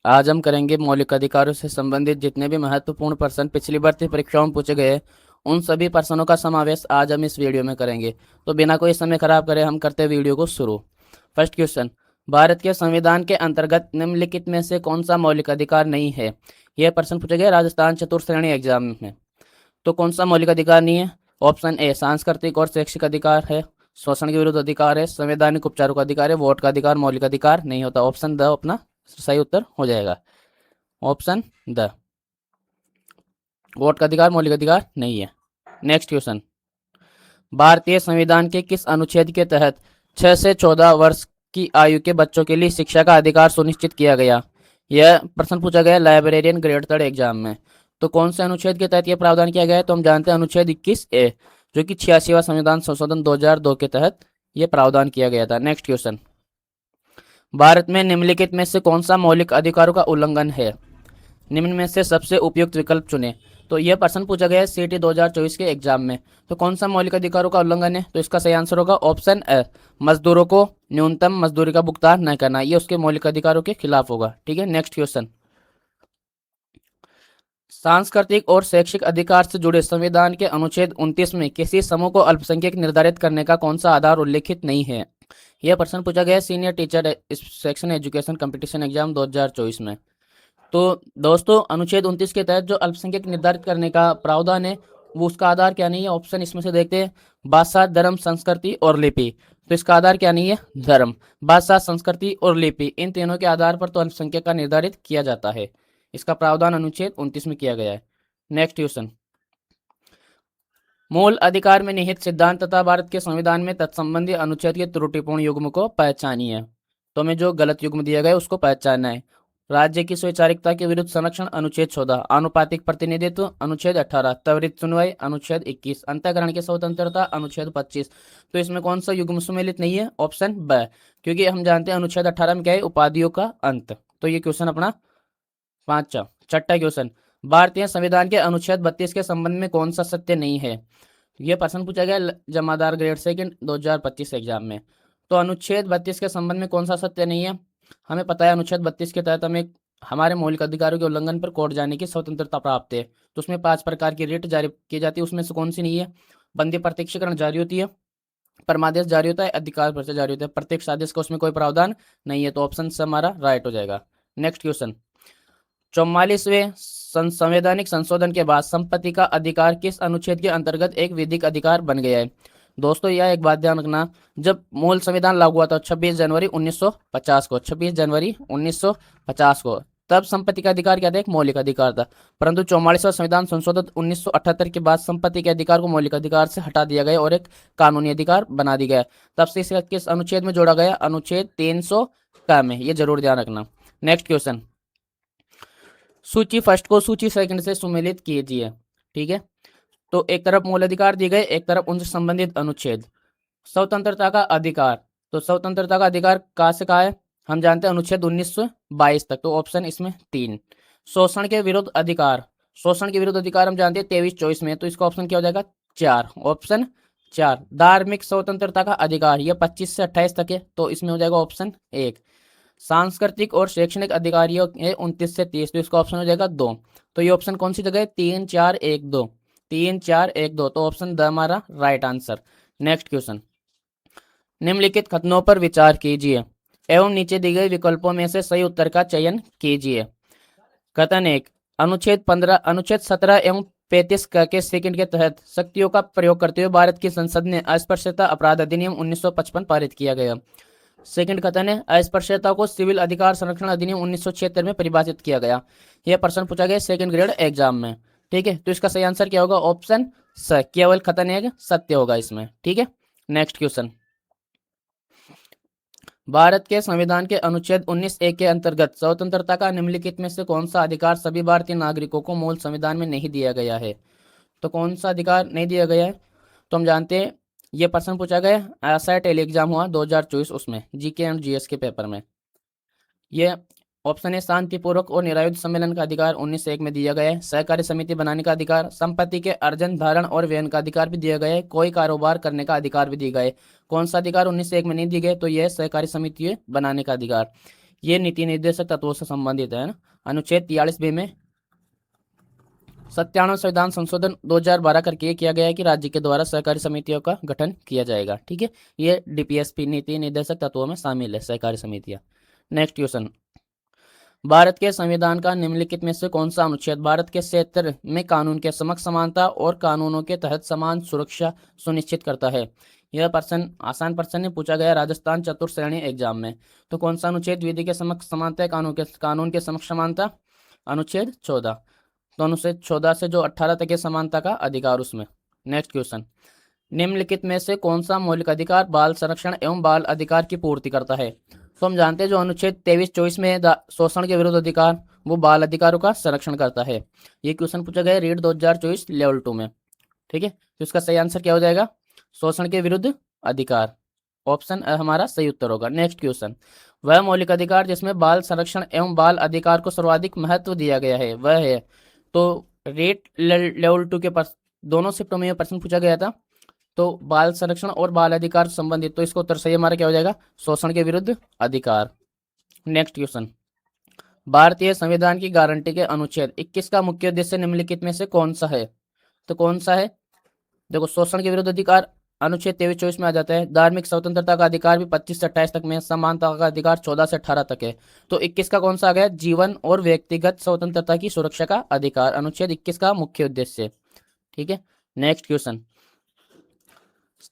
आज हम करेंगे मौलिक अधिकारों से संबंधित जितने भी महत्वपूर्ण प्रश्न पिछली भर्ती परीक्षाओं में पूछे गए, उन सभी प्रश्नों का समावेश आज हम इस वीडियो में करेंगे। तो बिना कोई समय खराब करे हम करते हैं वीडियो को शुरू। फर्स्ट क्वेश्चन, भारत के संविधान के अंतर्गत निम्नलिखित में से कौन सा मौलिक अधिकार नहीं है? यह प्रश्न पूछा गया राजस्थान चतुर्थ श्रेणी एग्जाम में। तो कौन सा मौलिक अधिकार नहीं है? ऑप्शन ए सांस्कृतिक और शैक्षिक अधिकार है, शोषण के विरुद्ध अधिकार है, संवैधानिक उपचारों का अधिकार है, वोट का अधिकार मौलिक अधिकार नहीं होता। ऑप्शन द अपना सही उत्तर हो जाएगा। ऑप्शन द वोट का अधिकार मौलिक अधिकार नहीं है। नेक्स्ट क्वेश्चन, भारतीय संविधान के किस अनुच्छेद के तहत 6 से 14 वर्ष की आयु के बच्चों के लिए शिक्षा का अधिकार सुनिश्चित किया गया? यह प्रश्न पूछा गया लाइब्रेरियन ग्रेड 3 एग्जाम में। तो कौन से अनुच्छेद के तहत यह प्रावधान किया गया है? तो हम जानते हैं अनुच्छेद 21A, जो कि 86वां संविधान संशोधन 2002 के तहत यह प्रावधान किया गया था। नेक्स्ट क्वेश्चन, भारत में निम्नलिखित में से कौन सा मौलिक अधिकारों का उल्लंघन है? निम्न में से सबसे उपयुक्त विकल्प चुने। तो यह प्रश्न पूछा गया है सीटी 2024 के एग्जाम में। तो कौन सा मौलिक अधिकारों का उल्लंघन है? तो इसका सही आंसर होगा ऑप्शन ए, मजदूरों को न्यूनतम मजदूरी का भुगतान न करना। यह उसके मौलिक अधिकारों के खिलाफ होगा। ठीक है, नेक्स्ट क्वेश्चन, सांस्कृतिक और शैक्षिक अधिकार से जुड़े संविधान के अनुच्छेद 29 में किसी समूह को अल्पसंख्यक निर्धारित करने का कौन सा आधार उल्लेखित नहीं है? यह प्रश्न पूछा गया senior teacher section education competition exam 2024 में। तो दोस्तों, अनुच्छेद 29 के तहत जो अल्पसंख्यक निर्धारित करने का प्रावधान है, वो उसका आधार क्या नहीं है? ऑप्शन इसमें से देखते हैं, भाषा, धर्म, संस्कृति और लिपि। तो इसका आधार क्या नहीं है? धर्म, भाषा, संस्कृति और लिपि, इन तीनों के आधार पर तो अल्पसंख्यक का निर्धारित किया जाता है। इसका प्रावधान अनुच्छेद 29 में किया गया है। नेक्स्ट क्वेश्चन, मूल अधिकार में निहित सिद्धांत तथा भारत के संविधान में तत्संबंधी अनुच्छेद के त्रुटिपूर्ण युग्म को पहचानिए। तो हमें जो गलत युग्म दिया गया है उसको पहचानना है। राज्य की स्वैच्छारिकता के विरुद्ध संरक्षण अनुच्छेद 14, आनुपातिक प्रतिनिधित्व अनुच्छेद 18, त्वरित सुनवाई अनुच्छेद 21, अंतःकरण की स्वतंत्रता अनुच्छेद 25। तो इसमें कौन सा युग्म सम्मिलित नहीं है? ऑप्शन ब, क्योंकि हम जानते हैं अनुच्छेद 18 में क्या है? उपाधियों का अंत। तो ये क्वेश्चन अपना पांचवा। छठा क्वेश्चन, भारतीय संविधान के अनुच्छेद 32 के संबंध में कौन सा सत्य नहीं है? यह प्रश्न पूछा गया जमादार ग्रेड सेकंड 2025 एग्जाम में। तो अनुच्छेद 32 के संबंध में कौन सा सत्य नहीं है? हमें पता है अनुच्छेद 32 के तहत हमें हमारे मौलिक अधिकारों के उल्लंघन पर कोर्ट जाने की स्वतंत्रता प्राप्त है। तो उसमें 5 प्रकार की रिट जारी की जाती है, उसमें से कौन सी नहीं है? बंदी प्रत्यक्षीकरण जारी होती है, परमादेश जारी होता है, अधिकार पर्चा जारी होता है। प्रत्यक्ष आदेश का उसमें कोई प्रावधान नहीं है। तो ऑप्शन से हमारा राइट हो जाएगा। नेक्स्ट क्वेश्चन, 44वें संवैधानिक संशोधन के बाद संपत्ति का अधिकार किस अनुच्छेद के अंतर्गत एक विधिक अधिकार बन गया है? दोस्तों, यह एक बात ध्यान रखना, जब मूल संविधान लागू हुआ था 26 जनवरी 1950 को, 26 जनवरी 1950 को, तब संपत्ति का अधिकार क्या था? एक मौलिक अधिकार था। परंतु 44वां संविधान संशोधन 1978 के बाद संपत्ति के अधिकार को मौलिक अधिकार से हटा दिया गया और एक कानूनी अधिकार बना दिया गया। तब से इसे किस अनुच्छेद में जोड़ा गया? अनुच्छेद 300 का में। ये जरूर ध्यान रखना। नेक्स्ट क्वेश्चन, सूची फर्स्ट को सूची सेकंड से सुमेलित कीजिए। ठीक है, तो एक तरफ मूल अधिकार दिए गए, एक तरफ उनसे संबंधित अनुच्छेद। स्वतंत्रता का अधिकार, तो स्वतंत्रता का अधिकार कहाँ से कहाँ है? हम जानते हैं अनुच्छेद 1922 तक। तो ऑप्शन इसमें 3। शोषण के विरुद्ध अधिकार, शोषण के विरुद्ध अधिकार हम जानते हैं 23-24 में। तो इसका ऑप्शन क्या हो जाएगा? 4, ऑप्शन 4। धार्मिक स्वतंत्रता का अधिकार, यह 25 से 28 तक है। तो इसमें हो जाएगा ऑप्शन 1। सांस्कृतिक और शैक्षणिक अधिकारियों के 29 से 30। तो इसका ऑप्शन हो जाएगा 2। तो ये ऑप्शन कौन सी जगह है? 3, 4, 1, 2, 3, 4, 1, 2। तो ऑप्शन द हमारा राइट आंसर। नेक्स्ट क्वेश्चन, निम्नलिखित कथनों पर विचार कीजिए एवं नीचे दिए गए विकल्पों में से सही उत्तर का चयन कीजिए। कथन 1, अनुच्छेद 17 एवं 35 के सेकंड के तहत शक्तियों का प्रयोग करते हुए भारत की संसद ने अस्पृश्यता अपराध अधिनियम 1955 पारित किया गया। सेकंड कथन है, अस्पृश्यता को सिविल अधिकार संरक्षण अधिनियम 1976 में परिभाषित किया गया। यह प्रश्न पूछा गया सेकंड ग्रेड एग्जाम में। ठीक है, तो इसका सही आंसर क्या होगा? ऑप्शन स, केवल कथन एक सत्य होगा इसमें। ठीक है, नेक्स्ट क्वेश्चन, भारत के संविधान के अनुच्छेद 19A के अंतर्गत स्वतंत्रता का निम्नलिखित में से कौन सा अधिकार सभी भारतीय नागरिकों को मूल संविधान में नहीं दिया गया है? तो कौन सा अधिकार नहीं दिया गया है? तो हम जानते हैं ये प्रश्न पूछा गया ऐसा टेली एग्जाम हुआ 2024, उसमें जीके एंड जीएस के पेपर में। ये ऑप्शन है, शांतिपूर्वक और निरायुध सम्मेलन का अधिकार 19 में दिया गया है। सहकारी समिति बनाने का अधिकार, संपत्ति के अर्जन, धारण और व्ययन का अधिकार भी दिया गया है। कोई कारोबार करने का अधिकार भी दिया गया है। कौन सा अधिकार 19 में नहीं दिए गए? तो यह सहकारी समिति बनाने का अधिकार। ये नीति निर्देशक तत्वों से संबंधित है ना। अनुच्छेद 43B में 97 संविधान संशोधन 2012 करके ये किया गया है कि राज्य के द्वारा सहकारी समितियों का गठन किया जाएगा। ठीक है, ये डीपीएसपी नीति निर्देशक तत्वों में शामिल है सहकारी समितियां। नेक्स्ट क्वेश्चन, भारत के संविधान का निम्नलिखित में से कौन सा अनुच्छेद भारत के क्षेत्र में कानून के समक्ष समानता और कानूनों के तहत समान सुरक्षा सुनिश्चित करता है? यह प्रश्न आसान प्रश्न ने पूछा गया राजस्थान चतुर्थ श्रेणी एग्जाम में। तो कौन सा अनुच्छेद विधि के समक्ष समानता है, कानून के समक्ष समानता? अनुच्छेद 14। तो अनुच्छेद 14 से जो 18 तक है समानता का अधिकार उसमें। नेक्स्ट क्वेश्चन, निम्नलिखित में से कौन सा मौलिक अधिकार बाल संरक्षण एवं बाल अधिकार की पूर्ति करता है? तो हम जानते हैं जो अनुच्छेद 23-24 में शोषण के विरुद्ध अधिकार, वो बाल अधिकारों का संरक्षण करता है। ये क्वेश्चन पूछा गया रीड 2024 लेवल 2 में। ठीक है, तो इसका सही आंसर क्या हो जाएगा? शोषण के विरुद्ध अधिकार, ऑप्शन हमारा सही उत्तर होगा। नेक्स्ट क्वेश्चन, वह मौलिक अधिकार जिसमें बाल संरक्षण एवं बाल अधिकार को सर्वाधिक महत्व दिया गया है वह है? तो रेट लेवल 2 के दोनों शिफ्टों में यह प्रश्न पूछा गया था। तो बाल संरक्षण और बाल अधिकार संबंधित, तो इसको उत्तर सही हमारा क्या हो जाएगा? शोषण के विरुद्ध अधिकार। नेक्स्ट क्वेश्चन, भारतीय संविधान की गारंटी के अनुच्छेद 21 का मुख्य उद्देश्य निम्नलिखित में से कौन सा है? तो कौन सा है? देखो, शोषण के विरुद्ध अधिकार अनुच्छेद 23-24 में आ जाता है। धार्मिक स्वतंत्रता का अधिकार भी 25 से 28 तक में, समानता का अधिकार 14 से 18 तक है। तो 21 का कौन सा आ गया? जीवन और व्यक्तिगत स्वतंत्रता की सुरक्षा का अधिकार, अनुच्छेद 21 का मुख्य उद्देश्य। ठीक है, नेक्स्ट क्वेश्चन,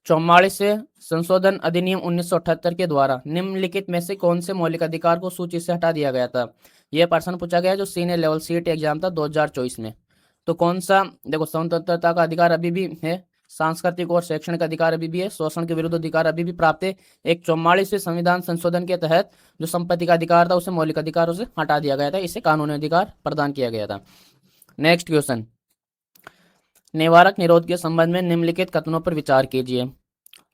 44 से संशोधन अधिनियम 1978 के द्वारा निम्नलिखित में से कौन से मौलिक अधिकार को सूची से हटा दिया गया था? यह प्रश्न पूछा गया जो सीनियर लेवल सीट एग्जाम था 2024 में। तो कौन सा? देखो, स्वतंत्रता का अधिकार अभी भी है, सांस्कृतिक और शैक्षणिक अधिकार अभी भी है, शोषण के विरुद्ध अधिकार अभी भी प्राप्त है। एक 44वें संविधान संशोधन के तहत जो संपत्ति का अधिकार था उसे मौलिक अधिकारों से हटा दिया गया था, इसे कानूनी अधिकार प्रदान किया गया था। नेक्स्ट क्वेश्चन, निवारक निरोध के संबंध में निम्नलिखित कथनों पर विचार कीजिए।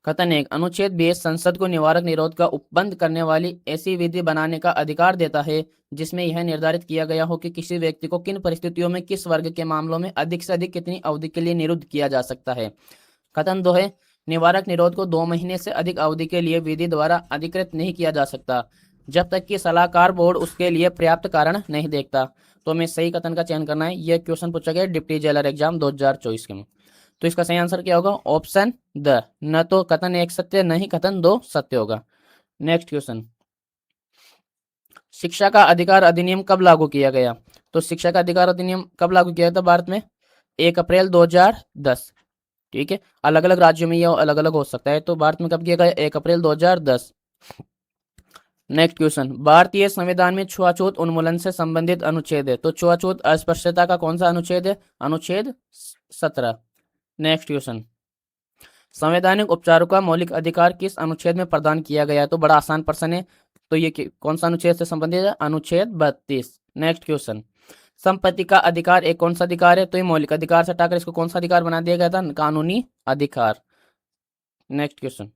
कथन 1, अनुच्छेद 20 संसद को निवारक निरोध का उपबंध करने वाली ऐसी विधि बनाने का अधिकार देता है जिसमें यह निर्धारित किया गया हो कि किसी व्यक्ति को किन परिस्थितियों में किस वर्ग के मामलों में अधिक से अधिक कितनी अवधि के लिए निरुद्ध किया जा सकता है। कथन 2 है, निवारक निरोध को 2 महीने से अधिक अवधि के लिए विधि द्वारा अधिकृत नहीं किया जा सकता जब तक कि सलाहकार बोर्ड उसके लिए पर्याप्त कारण नहीं देखता। तो हमें सही कथन का चयन करना है। यह क्वेश्चन पूछा गया डिप्टी जेलर एग्जाम 2024 के में। तो इसका सही आंसर क्या होगा? Option the. न तो कथन 1 सत्य, न ही कथन 2 सत्य होगा। नेक्स्ट क्वेश्चन, शिक्षा का अधिकार अधिनियम कब लागू किया गया? तो शिक्षा का अधिकार अधिनियम कब लागू किया था भारत में? 1 अप्रैल 2010। ठीक है, अलग अलग राज्यों में यह अलग अलग हो सकता है। तो भारत में कब किया गया? 1 अप्रैल 2010। नेक्स्ट क्वेश्चन, भारतीय संविधान में छुआछूत उन्मूलन से संबंधित अनुच्छेद है। तो छुआछूत अस्पृश्यता का कौन सा अनुच्छेद है? अनुच्छेद 17। नेक्स्ट क्वेश्चन, संवैधानिक उपचारों का मौलिक अधिकार किस अनुच्छेद में प्रदान किया गया है? तो बड़ा आसान प्रश्न है। तो ये कौन सा अनुच्छेद से संबंधित है? अनुच्छेद 32। नेक्स्ट क्वेश्चन, संपत्ति का अधिकार एक कौन सा अधिकार है? तो ये मौलिक अधिकार से हटाकर इसको कौन सा अधिकार बना दिया गया था? कानूनी अधिकार। नेक्स्ट क्वेश्चन,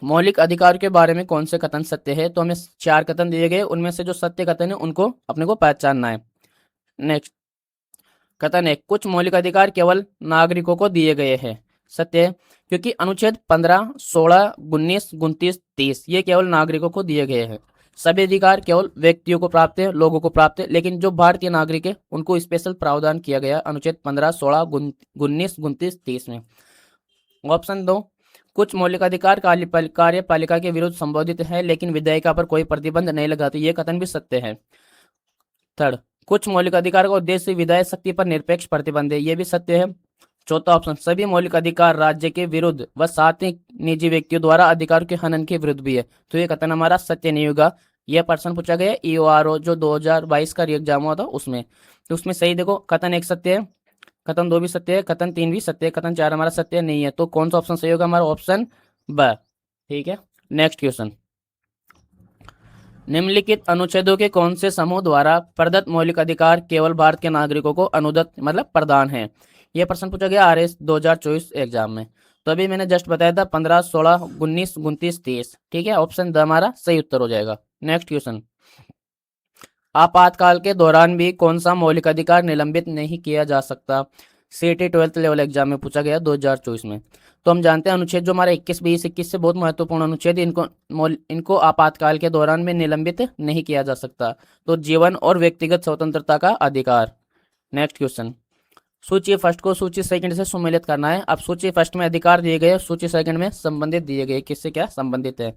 मौलिक अधिकार के बारे में कौन से कथन सत्य है? तो हमें 4 कथन दिए गए, उनमें से जो सत्य कथन है उनको अपने को पहचानना है। नेक्स्ट कथन 1, कुछ मौलिक अधिकार केवल नागरिकों को दिए गए हैं। सत्य है, क्योंकि अनुच्छेद 15, 16, 19, 29, 30 ये केवल नागरिकों को दिए गए हैं। सभी अधिकार केवल व्यक्तियों को प्राप्त है, लोगों को प्राप्त है, लेकिन जो भारतीय नागरिक है उनको स्पेशल प्रावधान किया गया अनुच्छेद 15, 16, 19, 29, 30 में। ऑप्शन 2, कुछ मौलिक अधिकार कार्यपालिका के विरुद्ध संबोधित है लेकिन विधायिका पर कोई प्रतिबंध नहीं लगाते, ये कथन भी सत्य है। थर्ड, कुछ मौलिक अधिकार का उद्देश्य विधायक शक्ति पर निरपेक्ष प्रतिबंध है, ये भी सत्य है। चौथा ऑप्शन, सभी मौलिक अधिकार राज्य के विरुद्ध व साथ ही निजी व्यक्तियों द्वारा अधिकार के हनन के विरुद्ध भी है। तो ये कथन हमारा सत्य नहीं होगा। यह प्रश्न पूछा गया EORO जो 2022 का एग्जाम हुआ था उसमें। तो उसमें सही देखो, कथन 1 सत्य है, कथन 2 भी सत्य है, कथन 3 भी सत्य है, कथन 4 हमारा सत्य नहीं है। तो कौन सा ऑप्शन सही होगा? हमारा ऑप्शन ब। ठीक है, नेक्स्ट क्वेश्चन, निम्नलिखित अनुच्छेदों के कौन से समूह द्वारा प्रदत्त मौलिक अधिकार केवल भारत के नागरिकों को अनुदत्त मतलब प्रदान है? यह प्रश्न पूछा गया RS 2024 एग्जाम में। तो अभी मैंने जस्ट बताया था 15, 16, 19, 29, 30। ठीक है, ऑप्शन द हमारा सही उत्तर हो जाएगा। नेक्स्ट क्वेश्चन, आपातकाल के दौरान भी कौन सा मौलिक अधिकार निलंबित नहीं किया जा सकता? CT 12th लेवल एग्जाम में पूछा गया 2024 में। तो हम जानते हैं अनुच्छेद जो हमारा 21, 20, 21 से बहुत महत्वपूर्ण अनुच्छेद, इनको आपातकाल के दौरान में निलंबित नहीं किया जा सकता। तो जीवन और व्यक्तिगत स्वतंत्रता का अधिकार। नेक्स्ट क्वेश्चन, सूची फर्स्ट को सूची सेकंड से सुमेलित करना है। अब सूची फर्स्ट में अधिकार दिए गए, सूची सेकंड में संबंधित दिए गए, किससे क्या संबंधित है।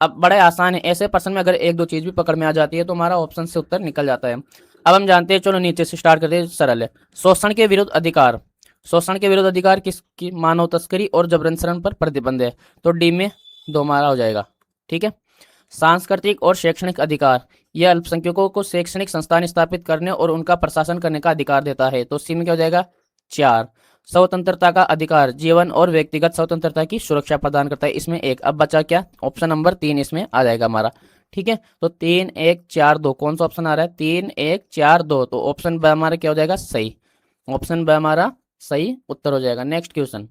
अब बड़े आसान है, ऐसे प्रश्न में अगर एक दो चीज भी पकड़ में आ जाती है तो हमारा ऑप्शन से उत्तर निकल जाता है। अब हम जानते हैं, चलो नीचे से स्टार्ट करते हैं, सरल है। शोषण के विरुद्ध अधिकार। शोषण के विरुद्ध अधिकार किसकी, मानव तस्करी और जबरन श्रम पर प्रतिबंध है, तो डी में दो हमारा हो जाएगा। ठीक है। सांस्कृतिक और शैक्षणिक अधिकार, यह अल्पसंख्यकों को शैक्षणिक संस्थान स्थापित करने और उनका प्रशासन करने का अधिकार देता है, तो सी में क्या हो जाएगा 4। स्वतंत्रता का अधिकार, जीवन और व्यक्तिगत स्वतंत्रता की सुरक्षा प्रदान करता है, इसमें 1। अब बचा क्या, ऑप्शन नंबर 3 इसमें आ जाएगा हमारा। ठीक है, तो 3, 1, 4, 2 कौन सा ऑप्शन आ रहा है, 3, 1, 4, 2, तो ऑप्शन ब हमारा क्या हो जाएगा सही, ऑप्शन ब हमारा सही उत्तर हो जाएगा। नेक्स्ट क्वेश्चन,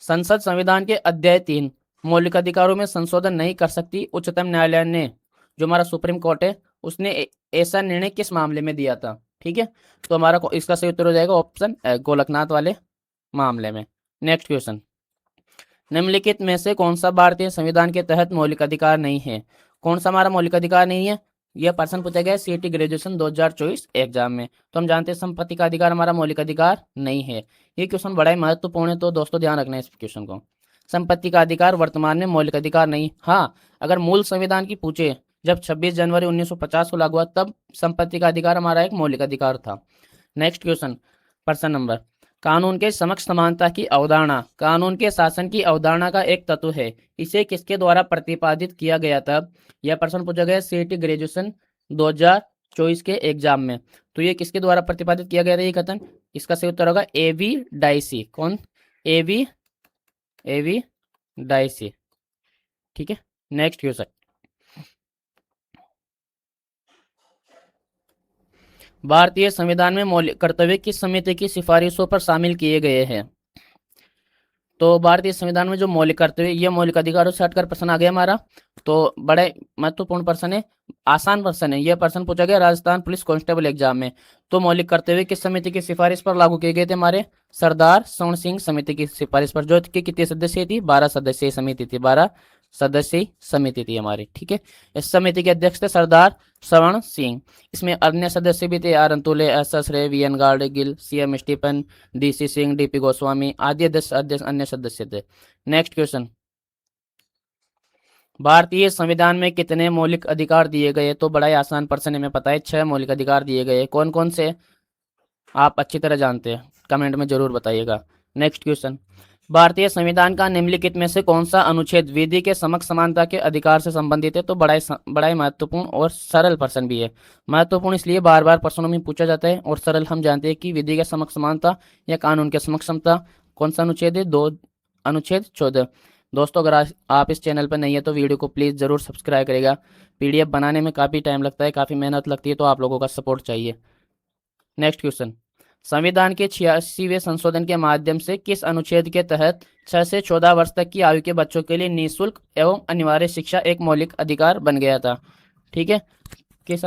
संसद संविधान के अध्याय 3 मौलिक अधिकारों में संशोधन नहीं कर सकती। उच्चतम न्यायालय ने, जो हमारा सुप्रीम कोर्ट है, उसने ऐसा निर्णय किस मामले में दिया था। ठीक है, तो हमारा इसका सही उत्तर हो जाएगा ऑप्शन गोलकनाथ वाले मामले में। नेक्स्ट क्वेश्चन, निम्नलिखित में से कौन सा भारतीय संविधान के तहत मौलिक अधिकार नहीं है। कौन सा हमारा मौलिक अधिकार नहीं है, यह प्रश्न पूछा गया सीईटी ग्रेजुएशन 2024 एग्जाम में। तो हम जानते हैं संपत्ति का अधिकार हमारा मौलिक अधिकार नहीं है। ये क्वेश्चन बड़ा ही महत्वपूर्ण है, तो दोस्तों ध्यान रखना है इस क्वेश्चन को। संपत्ति का अधिकार वर्तमान में मौलिक अधिकार नहीं। हाँ, अगर मूल संविधान की पूछे, जब 26 जनवरी 1950 को लागू हुआ तब संपत्ति का अधिकार हमारा एक मौलिक अधिकार था। नेक्स्ट क्वेश्चन, प्रश्न नंबर, कानून के समक्ष समानता की अवधारणा कानून के शासन की अवधारणा का एक तत्व है, इसे किसके द्वारा प्रतिपादित किया गया था। यह प्रश्न पूछा गया सीईटी ग्रेजुएशन 2024 के एग्जाम में। तो ये किसके द्वारा प्रतिपादित किया गया था ये कथन, इसका सही उत्तर होगा एवी डाइसी। कौन, एवी डाइसी। ठीक है, नेक्स्ट क्वेश्चन, भारतीय संविधान में मौलिक कर्तव्य किस समिति की सिफारिशों पर शामिल किए गए हैं। तो भारतीय संविधान में जो मौलिक कर्तव्य, ये मौलिक अधिकारों से हटकर प्रश्न आ गया हमारा, तो बड़े महत्वपूर्ण प्रश्न है, आसान प्रश्न है। यह प्रश्न पूछा गया राजस्थान पुलिस कांस्टेबल एग्जाम में। तो मौलिक कर्तव्य किस समिति की सिफारिश पर लागू किए गए थे, हमारे सरदार स्वर्ण सिंह समिति की सिफारिश पर, जो कि कितने सदस्य थी, 12 सदस्यीय समिति थी, 12 सदस्यीय समिति थी हमारी। ठीक है, इस समिति के अध्यक्ष थे सरदार स्वर्ण सिंह। इसमें अन्य सदस्य भी थे R Antulay, S S Ray, V N Gadgil, C M Stephen, D C Singh, D P Goswami आदि अन्य सदस्य थे। नेक्स्ट क्वेश्चन, भारतीय संविधान में कितने मौलिक अधिकार दिए गए। तो बड़ा ही आसान प्रश्न है, हमें पता है 6 मौलिक अधिकार दिए गए। कौन कौन से आप अच्छी तरह जानते हैं, कमेंट में जरूर बताइएगा। नेक्स्ट क्वेश्चन, भारतीय संविधान का निम्नलिखित में से कौन सा अनुच्छेद विधि के समक्ष समानता के अधिकार से संबंधित है। तो बड़ा ही महत्वपूर्ण और सरल प्रश्न भी है। महत्वपूर्ण इसलिए बार बार प्रश्नों में पूछा जाता है, और सरल हम जानते हैं कि विधि के समक्ष समानता या कानून के समक्ष समता कौन सा अनुच्छेद है, अनुच्छेद 14। दोस्तों अगर आप इस चैनल पर नहीं है तो वीडियो को प्लीज़ ज़रूर सब्सक्राइब करेगा। पीडीएफ बनाने में काफ़ी टाइम लगता है, काफ़ी मेहनत लगती है, तो आप लोगों का सपोर्ट चाहिए। नेक्स्ट क्वेश्चन, संविधान के 86वें संशोधन के माध्यम से किस अनुच्छेद के तहत 6 से 14 वर्ष तक की आयु के बच्चों के लिए निःशुल्क एवं अनिवार्य शिक्षा एक मौलिक अधिकार बन गया था। ठीक है, किस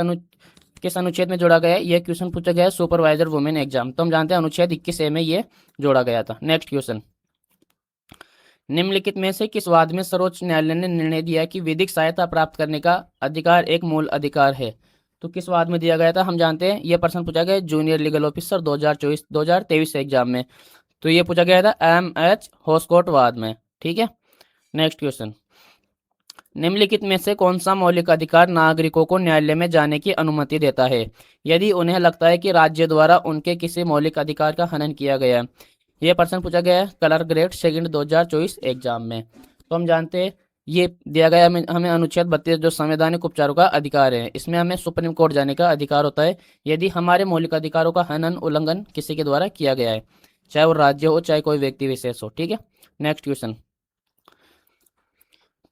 अनुच्छेद में जोड़ा गया है, यह क्वेश्चन पूछा गया है सुपरवाइजर वुमेन एग्जाम। तो हम जानते हैं अनुच्छेद 21A में ये जोड़ा गया था। नेक्स्ट क्वेश्चन, निम्नलिखित में से किस वाद में सर्वोच्च न्यायालय ने निर्णय दिया कि विधिक सहायता प्राप्त करने का अधिकार एक मूल अधिकार है। तो किस वाद में दिया गया था, हम जानते हैं यह प्रश्न पूछा गया जूनियर लीगल ऑफिसर 2023 एग्जाम में। तो ये पूछा गया था MH होस्कोट वाद में। ठीक है, नेक्स्ट क्वेश्चन, निम्नलिखित में से कौन सा मौलिक अधिकार नागरिकों को न्यायालय में जाने की अनुमति देता है यदि उन्हें लगता है कि राज्य द्वारा उनके किसी मौलिक अधिकार का हनन किया गया है। यह प्रश्न पूछा गया है कलर ग्रेड सेकंड 2024 एग्जाम में। तो हम जानते हैं ये दिया गया हमें अनुच्छेद 32 जो संवैधानिक उपचारों का अधिकार है, इसमें हमें सुप्रीम कोर्ट जाने का अधिकार होता है यदि हमारे मौलिक अधिकारों का हनन उल्लंघन किसी के द्वारा किया गया है, चाहे वो राज्य हो चाहे कोई व्यक्ति विशेष हो। ठीक है, नेक्स्ट क्वेश्चन,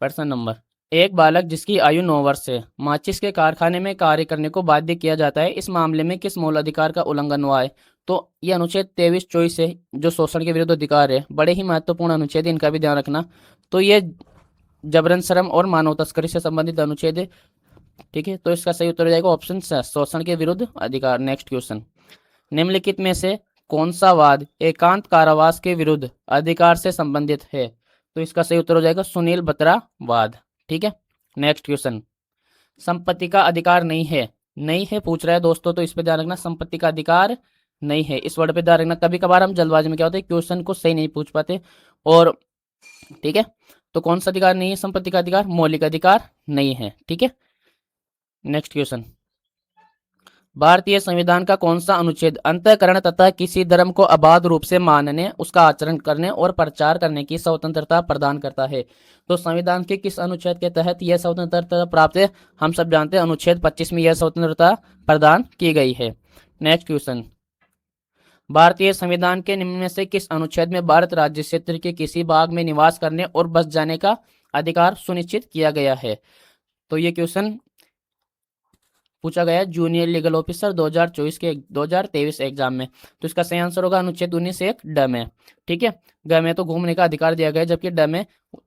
प्रश्न नंबर, एक बालक जिसकी आयु 9 वर्ष है माचिस के कारखाने में कार्य करने को बाध्य किया जाता है, इस मामले में किस मूल अधिकार का उल्लंघन हुआ है। तो ये अनुच्छेद 23-24 है जो शोषण के विरुद्ध अधिकार है। बड़े ही महत्वपूर्ण अनुच्छेद, इनका भी ध्यान रखना। तो ये जबरन श्रम और मानव तस्करी से संबंधित अनुच्छेद है। ठीक है, तो इसका सही उत्तर हो जाएगा ऑप्शन शोषण के विरुद्ध अधिकार। नेक्स्ट क्वेश्चन, निम्नलिखित में से कौन सा वाद एकांत कारावास के विरुद्ध अधिकार से संबंधित है? तो इसका सही उत्तर हो जाएगा सुनील बत्रा वाद। ठीक है, नेक्स्ट क्वेश्चन। संपत्ति का अधिकार नहीं है पूछ रहा है दोस्तों, तो इस पे ध्यान रखना, संपत्ति का अधिकार नहीं है, इस वर्ड पे ध्यान रखना। कभी कभार हम जल्दबाजी में क्या होता है, क्वेश्चन को सही नहीं पूछ पाते। और ठीक है, तो कौन सा अधिकार नहीं है संपत्ति का अधिकार? मौलिक अधिकार नहीं है। ठीक है, नेक्स्ट क्वेश्चन। भारतीय संविधान का कौन सा अनुच्छेद अंतःकरण तथा किसी धर्म को अबाध रूप से मानने, उसका आचरण करने और प्रचार करने की स्वतंत्रता प्रदान करता है? तो संविधान के किस अनुच्छेद के तहत यह स्वतंत्रता प्राप्त है? हम सब जानते हैं अनुच्छेद 25 में यह स्वतंत्रता प्रदान की गई है। Next question. भारतीय संविधान के निम्न में से किस अनुच्छेद में भारत राज्य क्षेत्र के किसी भाग में निवास करने और बस जाने का अधिकार सुनिश्चित किया गया है? तो ये क्वेश्चन पूछा गया है जूनियर लीगल ऑफिसर 2023 एग्जाम में। तो इसका सही आंसर होगा अनुच्छेद 19 एक ड में। ठीक है, ग में तो घूमने का अधिकार दिया गया है, जबकि ड में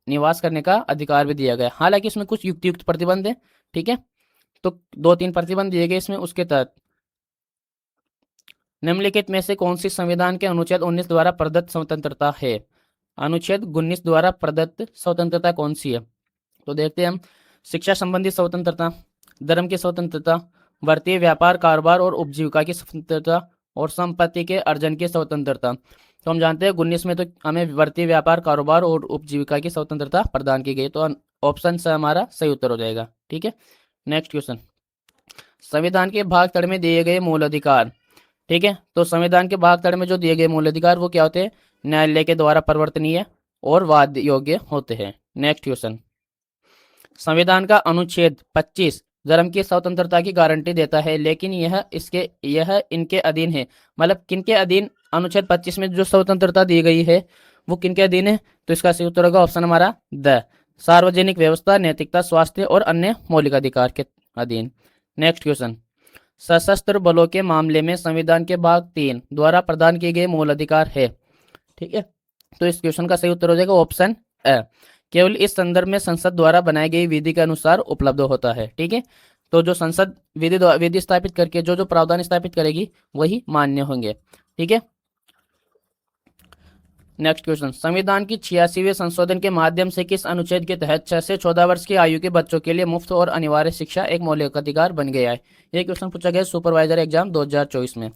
निवास करने का अधिकार भी दिया गया है। हालांकि इसमें कुछ युक्त प्रतिबंध है। ठीक है, तो 2-3 प्रतिबंध दिए गए इसमें। उसके तहत निम्नलिखित में से कौन सी संविधान के अनुच्छेद 19 द्वारा प्रदत्त स्वतंत्रता है? अनुच्छेद 19 द्वारा प्रदत्त स्वतंत्रता कौन सी है? तो देखते हैं हम। शिक्षा संबंधी स्वतंत्रता, धर्म की स्वतंत्रता, भारतीय व्यापार कारोबार और उपजीविका की स्वतंत्रता और संपत्ति के अर्जन की स्वतंत्रता। तो हम जानते हैं 19 में तो हमें भारतीय व्यापार कारोबार और उपजीविका की स्वतंत्रता प्रदान की गई, तो ऑप्शन से हमारा सही उत्तर हो जाएगा। ठीक है, नेक्स्ट क्वेश्चन। संविधान के भाग 3 में दिए गए मूल अधिकार। ठीक है, तो संविधान के भाग 3 में जो दिए गए मूल अधिकार वो क्या होते हैं? न्यायालय के द्वारा परिवर्तनीय और वाद योग्य होते हैं। Next question. संविधान का अनुच्छेद 25 धर्म की स्वतंत्रता की गारंटी देता है, लेकिन यह इनके अधीन है। मतलब किनके अधीन? अनुच्छेद 25 में जो स्वतंत्रता दी गई है वो किनके अधीन है? तो इसका सही उत्तर होगा ऑप्शन हमारा द सार्वजनिक व्यवस्था, नैतिकता, स्वास्थ्य और अन्य मौलिक अधिकार के अधीन। Next question. सशस्त्र बलों के मामले में संविधान के भाग 3 द्वारा प्रदान किए गए मूल अधिकार है। ठीक है, तो इस क्वेश्चन का सही उत्तर हो जाएगा ऑप्शन ए, केवल इस संदर्भ में संसद द्वारा बनाई गई विधि के अनुसार उपलब्ध होता है। ठीक है, तो जो संसद विधि स्थापित करके जो प्रावधान स्थापित करेगी वही मान्य होंगे। ठीक है, नेक्स्ट क्वेश्चन। संविधान की 86वें संशोधन के माध्यम से किस अनुच्छेद के तहत 6 से 14 वर्ष की आयु के बच्चों के लिए मुफ्त और अनिवार्य शिक्षा एक मौलिक अधिकार बन गया है? यह क्वेश्चन पूछा गया सुपरवाइजर एग्जाम 2024 में।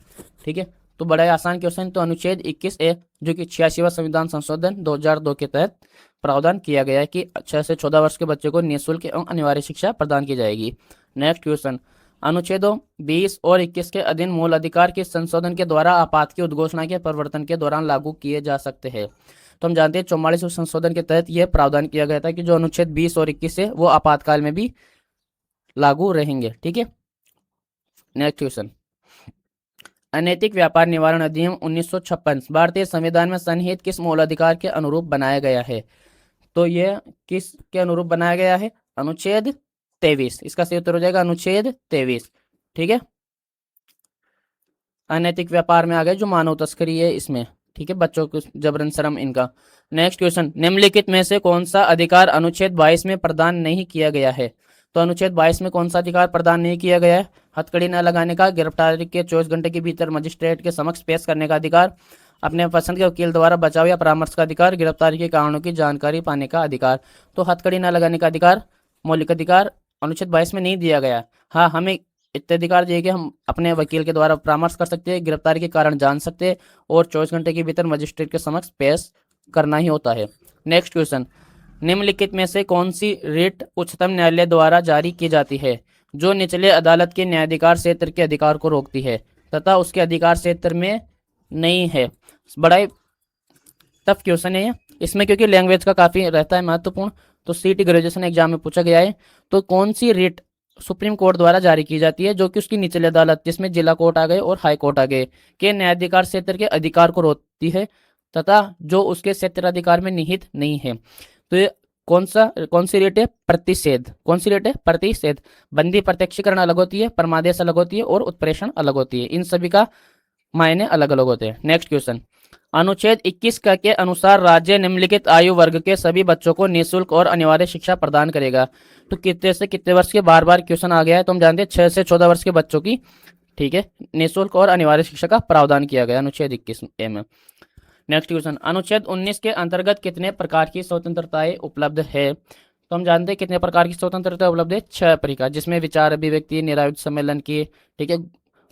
ठीक है, तो बड़ा ही आसान क्वेश्चन। तो अनुच्छेद 21A जो कि 86वां संविधान संशोधन 2002 के तहत प्रावधान किया गया है कि 6 से 14 वर्ष के बच्चे को निःशुल्क एवं अनिवार्य शिक्षा प्रदान की जाएगी। Next question. अनुच्छेदों 20 और 21 के अधीन मूल अधिकार के संशोधन के द्वारा आपात की उद्घोषणा के परिवर्तन के दौरान लागू किए जा सकते हैं? तो हम जानते हैं 44वें संशोधन के तहत यह प्रावधान किया गया था कि जो अनुच्छेद 20 और 21 है वो आपातकाल में भी लागू रहेंगे। ठीक है, नेक्स्ट क्वेश्चन। अनैतिक व्यापार निवारण अधिनियम 1956 भारतीय संविधान में सन्निहित किस मूल अधिकार के अनुरूप बनाया गया है? तो यह किस के अनुरूप बनाया गया है? अनुच्छेद 23। इसका सही उत्तर हो जाएगा अनुच्छेद 23। ठीक है, अनैतिक व्यापार में आ गए जो मानव तस्करी है इसमें। ठीक है, बच्चों को जबरन श्रम इनका। Next question. निम्नलिखित में से कौन सा अधिकार अनुच्छेद 22 में प्रदान नहीं किया गया है? तो अनुच्छेद 22 में कौन सा अधिकार प्रदान नहीं किया गया है? हथकड़ी न लगाने का, गिरफ्तारी के 24 घंटे के भीतर मजिस्ट्रेट के समक्ष पेश करने का अधिकार, अपने पसंद के वकील द्वारा बचाव या परामर्श का अधिकार, गिरफ्तारी के कारणों की जानकारी पाने का अधिकार। तो हथकड़ी न लगाने का अधिकार मौलिक अधिकार अनुच्छेद 22 में नहीं दिया गया। हाँ, हमें इतने अधिकार दिए कि हम अपने वकील के द्वारा परामर्श कर सकते हैं, गिरफ्तारी के कारण जान सकते हैं और 24 घंटे के भीतर मजिस्ट्रेट के समक्ष पेश करना ही होता है। Next question. निम्नलिखित में से कौन सी रिट उच्चतम न्यायालय द्वारा जारी की जाती है जो निचले अदालत के न्यायाधिकार क्षेत्र के अधिकार को रोकती है तथा उसके अधिकार क्षेत्र में नहीं है? बड़ा ही टफ क्वेश्चन है इसमें, क्योंकि लैंग्वेज का काफ़ी रहता है महत्वपूर्ण। तो सीटी ग्रेजुएशन एग्जाम में पूछा गया है। तो कौन सी रिट सुप्रीम कोर्ट द्वारा जारी की जाती है जो कि उसकी निचली अदालत, जिसमें जिला कोर्ट आ गए और हाई कोर्ट आ गए, के न्यायाधिकार क्षेत्र के अधिकार को रोकती है तथा जो उसके क्षेत्राधिकार में निहित नहीं है? तो ये कौन सी रेट है? प्रतिषेध। कौन सी रेट है? प्रतिषेध। बंदी प्रत्यक्षीकरण अलग होती है, परमादेश अलग होती है और उत्प्रेषण अलग होती है। इन सभी का मायने अलग अलग होते हैं। Next question. अनुच्छेद 21 के अनुसार राज्य निम्नलिखित आयु वर्ग के सभी बच्चों को निःशुल्क और अनिवार्य शिक्षा प्रदान करेगा। तो कितने से कितने वर्ष के? बार बार क्वेश्चन आ गया है। तो हम जानते हैं 6 से 14 वर्ष के बच्चों की ठीक है, निःशुल्क और अनिवार्य शिक्षा का प्रावधान किया गया अनुच्छेद 21A में। नेक्स्ट क्वेश्चन, अनुच्छेद 19 के अंतर्गत कितने प्रकार की स्वतंत्रताएं उपलब्ध है? तो हम जानते हैं कितने प्रकार की स्वतंत्रता उपलब्ध है, 6 प्रकार, जिसमें विचार अभिव्यक्ति, निरायुध सम्मेलन की, ठीक है,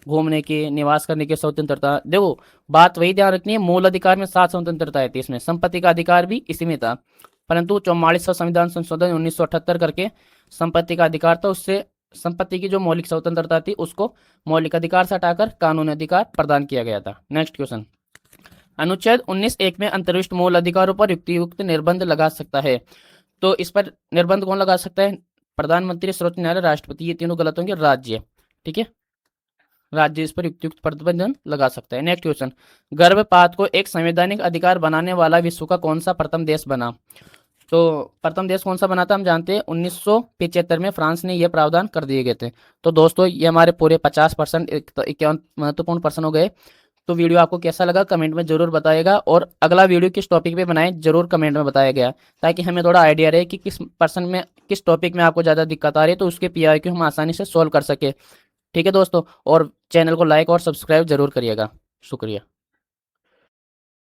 घूमने की, निवास करने की स्वतंत्रता। देखो बात वही ध्यान रखनी है, मूल अधिकार में 7 स्वतंत्रता थी, इसमें संपत्ति का अधिकार भी इसी में था, परंतु 44वां संविधान संशोधन 1978 करके संपत्ति का अधिकार था, उससे संपत्ति की जो मौलिक स्वतंत्रता थी उसको मौलिक अधिकार से हटाकर कानूनी अधिकार प्रदान किया गया था। नेक्स्ट क्वेश्चन, अनुच्छेद 19(1) में अंतर्विष्ट मूल अधिकारों पर युक्तियुक्त निर्बंध लगा सकता है। तो इस पर निर्बंध कौन लगा सकता है? प्रधानमंत्री, सर्वोच्च न्यायालय, राष्ट्रपति। ये तीनों गलत होंगे, राज्य। ठीक है, राज्य इस पर युक्तियुक्त प्रतिबंधन लगा सकता है। नेक्स्ट क्वेश्चन, गर्भपात को एक संवैधानिक अधिकार बनाने वाला विश्व का कौन सा प्रथम देश बना? तो प्रथम देश कौन सा बना था? हम जानते हैं 1975 में फ्रांस ने यह प्रावधान कर दिए गए थे। तो दोस्तों ये हमारे पूरे 50% 51 महत्वपूर्ण प्रश्न हो गए। तो वीडियो आपको कैसा लगा कमेंट में जरूर बताइएगा, और अगला वीडियो किस टॉपिक पे बनाएं जरूर कमेंट में बताया गया, ताकि हमें थोड़ा आइडिया रहे कि किस पर्सन में किस टॉपिक में आपको ज़्यादा दिक्कत आ रही है, तो उसके PIQ हम आसानी से सॉल्व कर सके। ठीक है दोस्तों, और चैनल को लाइक और सब्सक्राइब जरूर करिएगा। शुक्रिया।